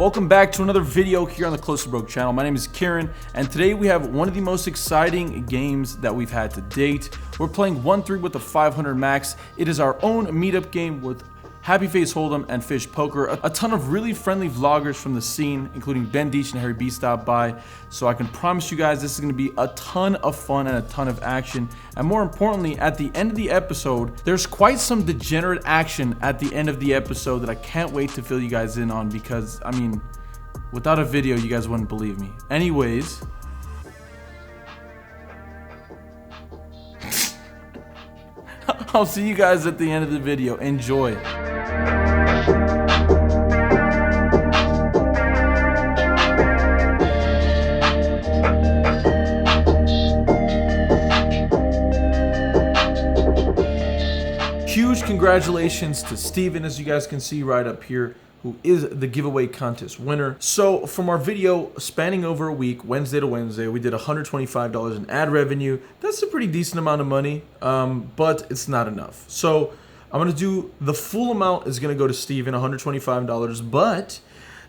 Welcome back to another video here on the Close to Broke channel. My name is Kieran, and today we have one of the most exciting games that we've had to date. We're playing 1-3 with the 500 max. It is our own meetup game with Happy Face Holdem and Fish Poker. A ton of really friendly vloggers from the scene, including Ben Deach and Harry B stopped by. So I can promise you guys this is going to be a ton of fun and a ton of action. And more importantly, at the end of the episode, there's quite some degenerate action at the end of the episode that I can't wait to fill you guys in on, because, I mean, without a video, you guys wouldn't believe me. Anyways, I'll see you guys at the end of the video. Enjoy. Huge congratulations to Steven, as you guys can see right up here, who is the giveaway contest winner. So from our video spanning over a week, Wednesday to Wednesday, we did $125 in ad revenue. That's a pretty decent amount of money, but it's not enough. So I'm gonna do the full amount is gonna go to Steven, $125, but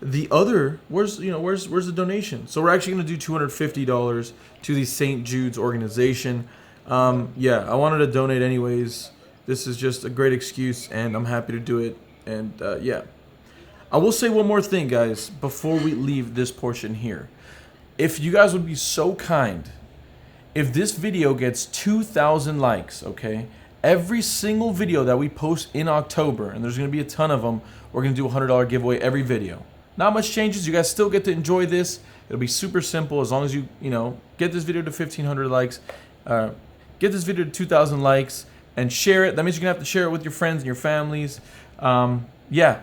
the other, where's the donation? So we're actually gonna do $250 to the St. Jude's organization. Yeah, I wanted to donate anyways. This is just a great excuse, and I'm happy to do it. And yeah, I will say one more thing, guys, before we leave this portion here. If you guys would be so kind, if this video gets 2,000 likes, okay, every single video that we post in October, and there's going to be a ton of them, we're going to do a $100 giveaway every video. Not much changes. You guys still get to enjoy this. It'll be super simple as long as you get this video to 1,500 likes, get this video to 2,000 likes, and share it. That means you're going to have to share it with your friends and your families. Yeah,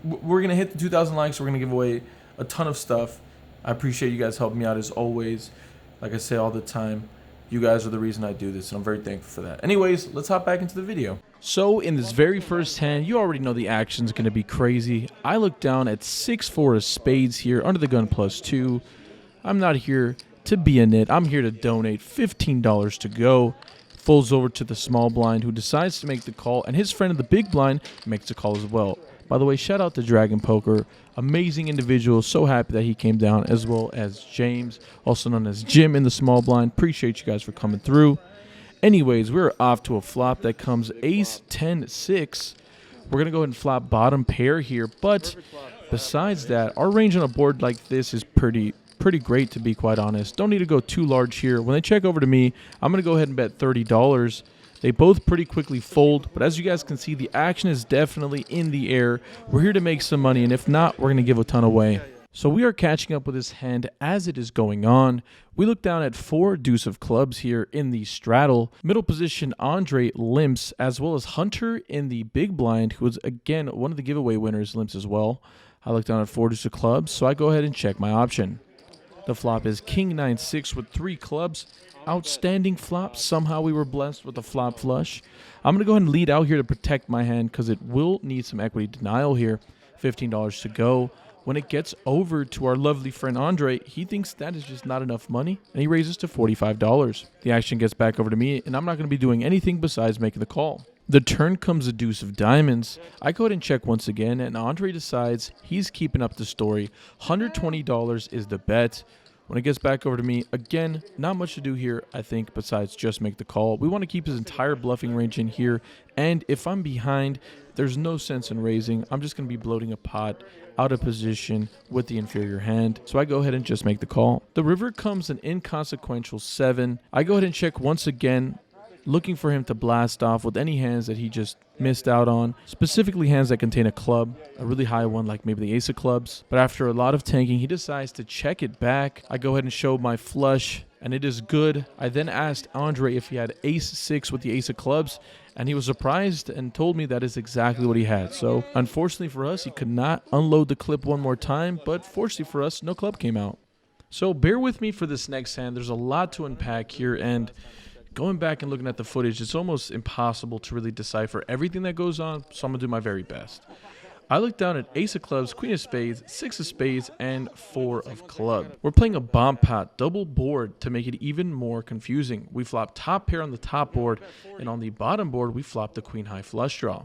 we're going to hit the 2,000 likes. We're going to give away a ton of stuff. I appreciate you guys helping me out as always. Like I say all the time, you guys are the reason I do this, and I'm very thankful for that. Anyways, let's hop back into the video. So in this very first hand, you already know the action's going to be crazy. I look down at 6-4 of spades here, under the gun +2. I'm not here to be a nit. I'm here to donate $15 to go. Folds over to the small blind, who decides to make the call, and his friend in the big blind makes a call as well. By the way, shout out to Dragon Poker, amazing individual, so happy that he came down, as well as James, also known as Jim in the small blind. Appreciate you guys for coming through. Anyways, we're off to a flop that comes ace 10-6. We're going to go ahead and flop bottom pair here, but besides that, our range on a board like this is pretty great, to be quite honest. Don't need to go too large here. When they check over to me, I'm going to go ahead and bet $30. They both pretty quickly fold, but as you guys can see, the action is definitely in the air. We're here to make some money, and if not, we're going to give a ton away. So we are catching up with this hand as it is going on. We look down at 4 deuce of clubs here in the straddle. Middle position, Andre limps, as well as Hunter in the big blind, who is, again, one of the giveaway winners, limps as well. I look down at 4 deuce of clubs, so I go ahead and check my option. The flop is king 9-6 with 3 clubs. Outstanding flop. Somehow we were blessed with a flop flush. I'm going to go ahead and lead out here to protect my hand because it will need some equity denial here. $15 to go. When it gets over to our lovely friend Andre, he thinks that is just not enough money, and he raises to $45. The action gets back over to me, and I'm not going to be doing anything besides making the call. The turn comes a deuce of diamonds. I go ahead and check once again, and Andre decides he's keeping up the story. $120 is the bet. When it gets back over to me, again, not much to do here, I think, besides just make the call. We want to keep his entire bluffing range in here, and if I'm behind, there's no sense in raising. I'm just going to be bloating a pot out of position with the inferior hand, so I go ahead and just make the call. The river comes an inconsequential 7. I go ahead and check once again, looking for him to blast off with any hands that he just missed out on, specifically hands that contain a club, a really high one like maybe the ace of clubs. But after a lot of tanking, he decides to check it back. I go ahead and show my flush, and it is good. I then asked Andre if he had ace 6 with the ace of clubs, and he was surprised and told me that is exactly what he had. So unfortunately for us, he could not unload the clip one more time, but fortunately for us, no club came out. So bear with me for this next hand. There's a lot to unpack here, and going back and looking at the footage, it's almost impossible to really decipher everything that goes on, so I'm going to do my very best. I look down at ace of clubs, queen of spades, 6 of spades, and 4 of club. We're playing a bomb pot double board to make it even more confusing. We flop top pair on the top board, and on the bottom board, we flop the queen high flush draw.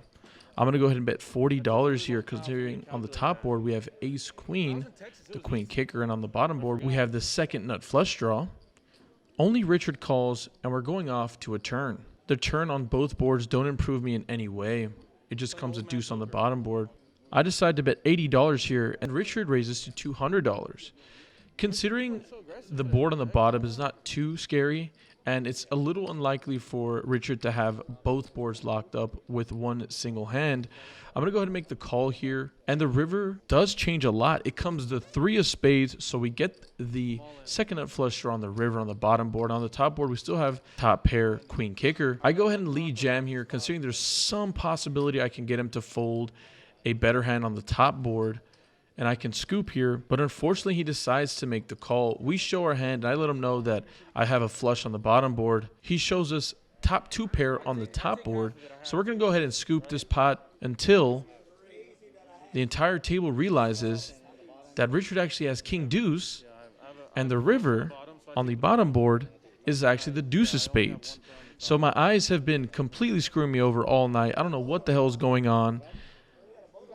I'm going to go ahead and bet $40 here, considering on the top board we have ace queen, the queen kicker, and on the bottom board we have the second nut flush draw. Only Richard calls, and we're going off to a turn. The turn on both boards don't improve me in any way. It just comes a deuce on the bottom board. I decide to bet $80 here, and Richard raises to $200. Considering the board on the bottom is not too scary, and it's a little unlikely for Richard to have both boards locked up with one single hand, I'm going to go ahead and make the call here. And the river does change a lot. It comes the 3 of spades, so we get the second nut flush draw on the river on the bottom board. On the top board, we still have top pair, queen kicker. I go ahead and lead jam here, considering there's some possibility I can get him to fold a better hand on the top board, and I can scoop here, but unfortunately he decides to make the call. We show our hand, and I let him know that I have a flush on the bottom board. He shows us top 2 pair on the top board, so we're going to go ahead and scoop this pot until the entire table realizes that Richard actually has king deuce, and the river on the bottom board is actually the deuce of spades. So my eyes have been completely screwing me over all night. I don't know what the hell is going on.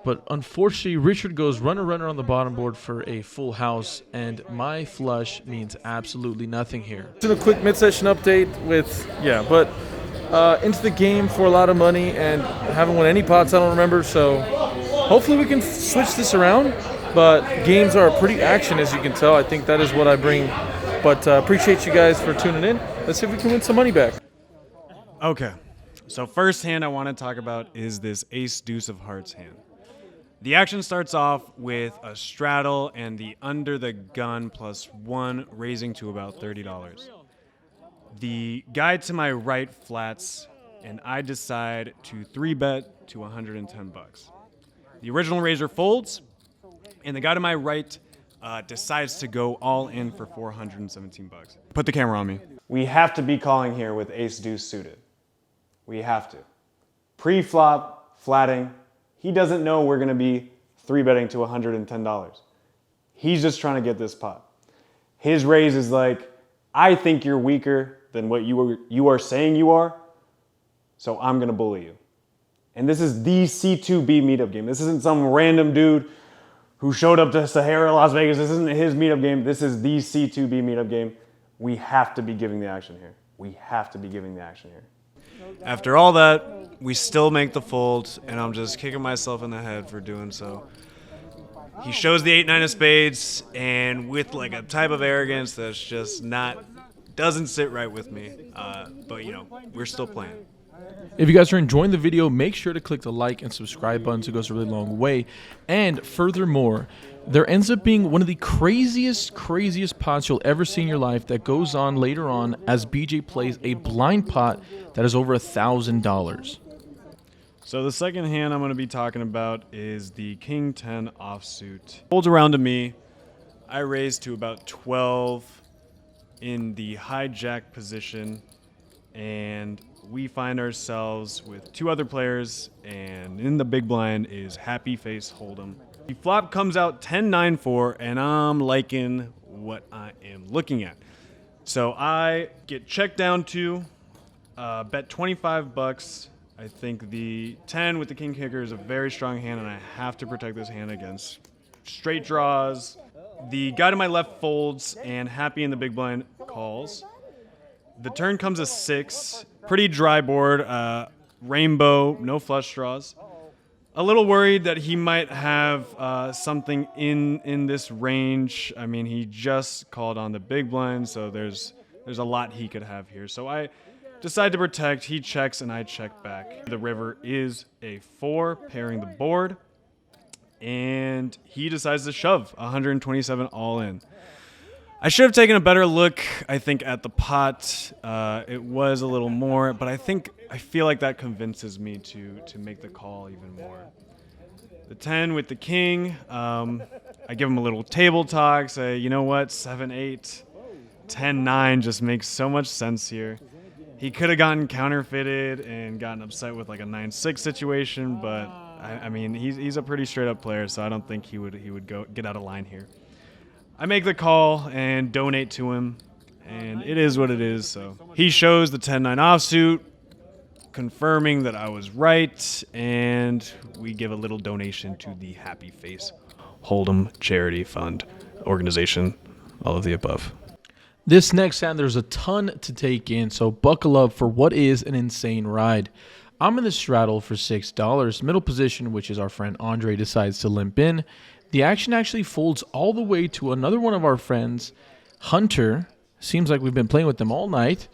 But unfortunately, Richard goes runner on the bottom board for a full house, and my flush means absolutely nothing here. Just a quick mid-session update with, into the game for a lot of money, and haven't won any pots, I don't remember, so hopefully we can switch this around. But games are pretty action, as you can tell. I think that is what I bring. But appreciate you guys for tuning in. Let's see if we can win some money back. Okay, so first hand I want to talk about is this ace deuce of hearts hand. The action starts off with a straddle and the under the gun +1 raising to about $30. The guy to my right flats, and I decide to 3-bet to 110 bucks. The original raiser folds, and the guy to my right decides to go all in for 417 bucks. Put the camera on me. We have to be calling here with ace deuce suited. We have to. Pre-flop, flatting. He doesn't know we're going to be 3-betting to $110. He's just trying to get this pot. His raise is like, I think you're weaker than what you are saying you are, so I'm going to bully you. And this is the C2B meetup game. This isn't some random dude who showed up to Sahara, Las Vegas. This isn't his meetup game. This is the C2B meetup game. We have to be giving the action here. We have to be giving the action here. After all that, we still make the fold, and I'm just kicking myself in the head for doing so. He shows the 8-9 of spades, and with like a type of arrogance that's just doesn't sit right with me. But you know, we're still playing. If you guys are enjoying the video, make sure to click the like and subscribe buttons. It goes a really long way. And furthermore, there ends up being one of the craziest pots you'll ever see in your life that goes on later on as BJ plays a blind pot that is over $1,000. So the second hand I'm going to be talking about is the King 10 offsuit. Folds around to me. I raise to about 12 in the hijack position, and we find ourselves with 2 other players, and in the big blind is Happy Face Holdem. The flop comes out 10-9-4, and I'm liking what I am looking at. So I get checked down to bet 25 bucks. I think the 10 with the king kicker is a very strong hand, and I have to protect this hand against straight draws. The guy to my left folds, and Happy in the big blind calls. The turn comes a 6. Pretty dry board. Rainbow, no flush draws. A little worried that he might have something in this range. I mean, he just called on the big blind, so there's a lot he could have here. So I decide to protect. He checks, and I check back. The river is a 4, pairing the board, and he decides to shove 127 all in. I should have taken a better look, I think, at the pot. It was a little more, but I feel like that convinces me to make the call even more. The 10 with the king, I give him a little table talk, say, you know what, 7-8, 10-9 just makes so much sense here. He could have gotten counterfeited and gotten upset with like a 9-6 situation, but I mean, he's a pretty straight up player, so I don't think he would get out of line here. I make the call and donate to him, and it is what it is. So he shows the 10-9 offsuit. confirming that I was right, and we give a little donation to the Happy Face Holdem Charity Fund organization, all of the above. This next hand, there's a ton to take in, so buckle up for what is an insane ride. I'm in the straddle for $6. Middle position, which is our friend Andre, decides to limp in. The action actually folds all the way to another one of our friends, Hunter. Seems like we've been playing with them all night.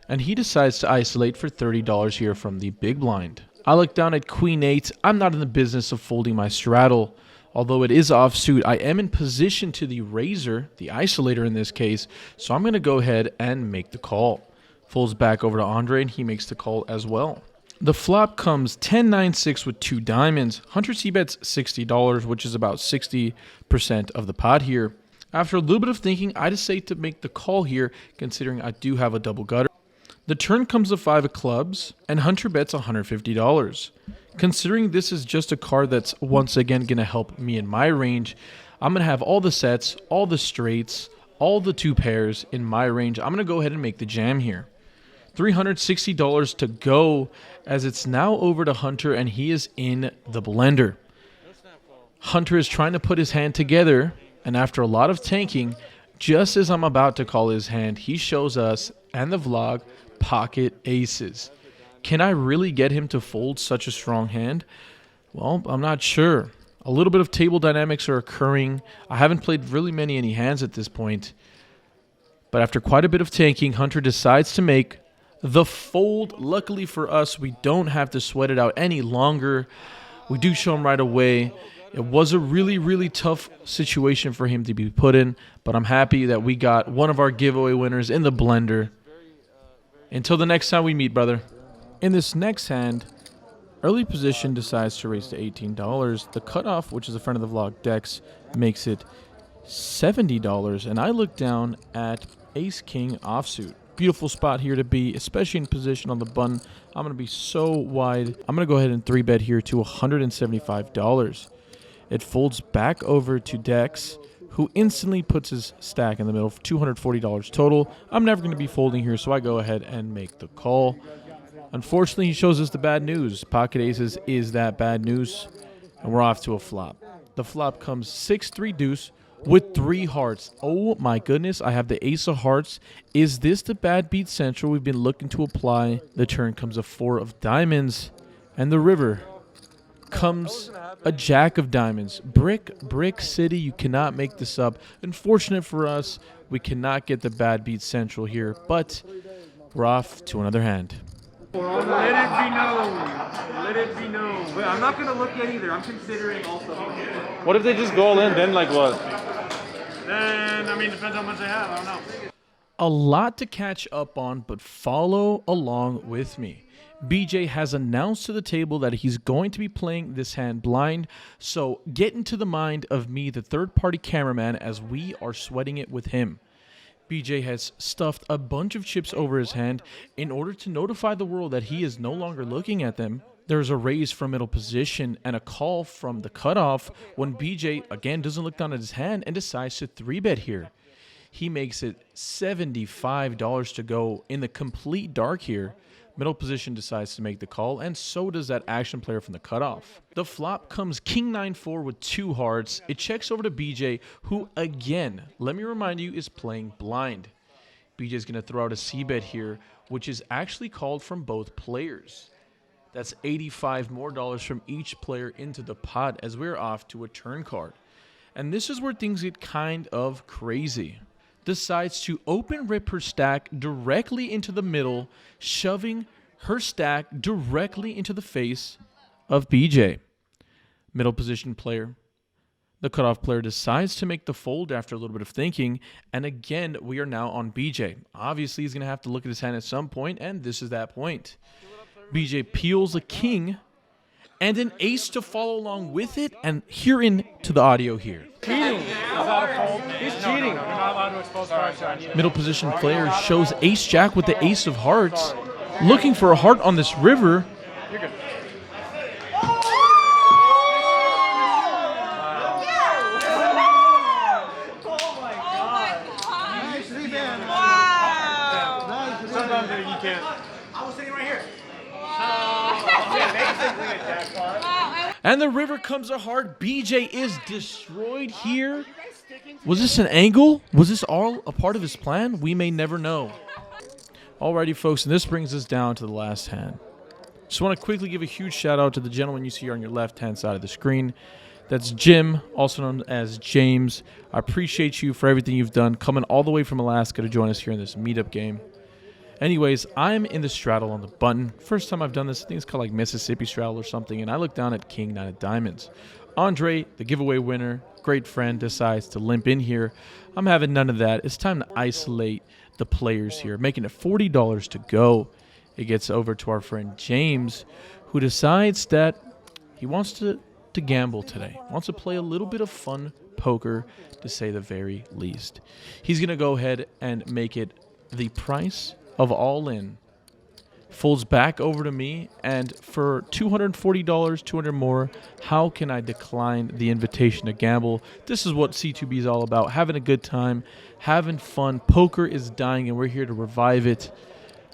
And he decides to isolate for $30 here from the big blind. I look down at Queen 8. I'm not in the business of folding my straddle. Although it is offsuit, I am in position to the raiser, the isolator in this case, so I'm going to go ahead and make the call. Folds back over to Andre, and he makes the call as well. The flop comes 10-9-6 with 2 diamonds. Hunter c-bets $60, which is about 60% of the pot here. After a little bit of thinking, I decide to make the call here, considering I do have a double gutter. The turn comes a 5 of clubs, and Hunter bets $150. Considering this is just a card that's once again going to help me in my range, I'm going to have all the sets, all the straights, all the 2 pairs in my range. I'm going to go ahead and make the jam here. $360 to go, as it's now over to Hunter, and he is in the blender. Hunter is trying to put his hand together, and after a lot of tanking, just as I'm about to call his hand, he shows us and the vlog pocket aces. Can I really get him to fold such a strong hand? Well, I'm not sure. A little bit of table dynamics are occurring. I haven't played really any hands at this point. But after quite a bit of tanking, Hunter decides to make the fold. Luckily for us, we don't have to sweat it out any longer. We do show him right away. It was a really tough situation for him to be put in, but I'm happy that we got one of our giveaway winners in the blender. Until the next time we meet, brother. In this next hand, early position decides to raise to $18. The cutoff, which is a friend of the vlog, Dex, makes it $70, and I look down at Ace-King offsuit. Beautiful spot here to be, especially in position on the button. I'm going to be so wide. I'm going to go ahead and 3-bet here to $175. It folds back over to Dex, who instantly puts his stack in the middle for $240 total. I'm never going to be folding here, so I go ahead and make the call. Unfortunately, he shows us the bad news. Pocket aces is that bad news, and we're off to a flop. The flop comes 6-3 deuce with 3 hearts. Oh my goodness, I have the ace of hearts. Is this the bad beat central we've been looking to apply? The turn comes a 4 of diamonds, and the river comes a jack of diamonds. Brick City, you cannot make this up. Unfortunate for us, we cannot get the bad beat central here, but we're off to another hand. Let it be known. Let it be known. But I'm not going to look at either. I'm considering also. What if they just go all in, then like what? Then, I mean, depends how much they have. I don't know. A lot to catch up on, but follow along with me. BJ has announced to the table that he's going to be playing this hand blind, so get into the mind of me, the third-party cameraman, as we are sweating it with him. BJ has stuffed a bunch of chips over his hand in order to notify the world that he is no longer looking at them. There's a raise from middle position and a call from the cutoff when BJ, again, doesn't look down at his hand and decides to 3-bet here. He makes it $75 to go in the complete dark here. Middle position decides to make the call, and so does that action player from the cutoff. The flop comes King 9-4 with 2 hearts. It checks over to BJ, who, again, let me remind you, is playing blind. BJ's going to throw out a c-bet here, which is actually called from both players. That's $85 more from each player into the pot as we're off to a turn card. And this is where things get kind of crazy. Decides to open rip her stack directly into the middle, shoving her stack directly into the face of BJ. Middle position player. The cutoff player decides to make the fold after a little bit of thinking, and again, we are now on BJ. Obviously, he's going to have to look at his hand at some point, and this is that point. BJ peels a king and an ace to follow along with it, and hear into the audio here. Cheating. He's cheating. You're not allowed to expose cards. Middle position player shows ace jack with the ace of hearts, looking for a heart on this river. You're good. Sometimes you can't. I was sitting right here. And the river comes a heart. BJ is destroyed here. Was this an angle? Was this all a part of his plan? We may never know. Alrighty, folks, and this brings us down to the last hand. Just want to quickly give a huge shout out to the gentleman you see here on your left-hand side of the screen. That's Jim, also known as James. I appreciate you for everything you've done, coming all the way from Alaska to join us here in this meetup game. Anyways, I'm in the straddle on the button. First time I've done this, I think it's called like Mississippi straddle or something, and I look down at King 9 of Diamonds. Andre, the giveaway winner, great friend, decides to limp in here. I'm having none of that. It's time to isolate the players here, making it $40 to go. It gets over to our friend James, who decides that he wants to gamble today. Wants to play a little bit of fun poker, to say the very least. He's going to go ahead and make it the price of all in. Folds back over to me, and for $240, 200 more, how can I decline the invitation to gamble? This is what C2B is all about, having a good time, having fun. Poker is dying, and we're here to revive it.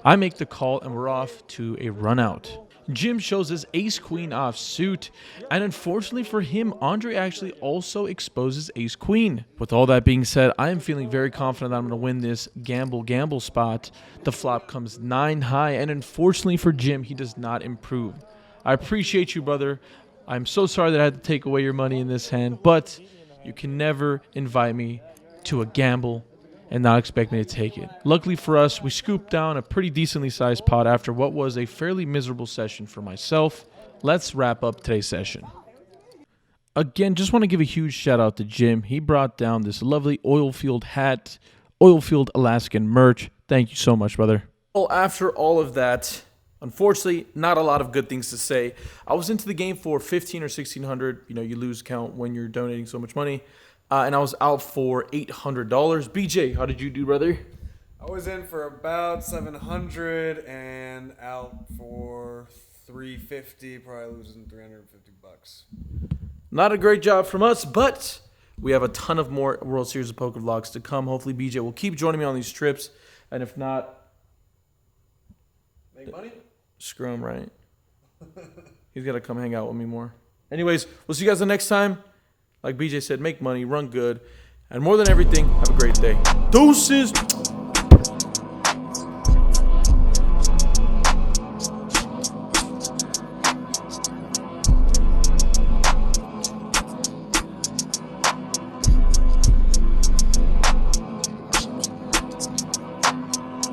I make the call, and we're off to a run out. Jim shows his ace-queen offsuit, and unfortunately for him, Andre actually also exposes ace-queen. With all that being said, I am feeling very confident that I'm going to win this gamble spot. The flop comes 9 high, and unfortunately for Jim, he does not improve. I appreciate you, brother. I'm so sorry that I had to take away your money in this hand, but you can never invite me to a gamble and not expect me to take it. Luckily for us, we scooped down a pretty decently sized pot after what was a fairly miserable session for myself. Let's wrap up today's session. Again, just want to give a huge shout out to Jim. He brought down this lovely oilfield hat, oilfield Alaskan merch. Thank you so much, brother. Well, after all of that, unfortunately, not a lot of good things to say. I was into the game for $1,500 or $1,600. You know, you lose count when you're donating so much money. And I was out for $800. BJ, how did you do, brother? I was in for about $700 and out for $350, probably losing $350. Not a great job from us, but we have a ton of more World Series of Poker vlogs to come. Hopefully, BJ will keep joining me on these trips, and if not, make money? Screw him, right? He's got to come hang out with me more. Anyways, we'll see you guys the next time. Like BJ said, make money, run good, and more than everything, have a great day. Deuces!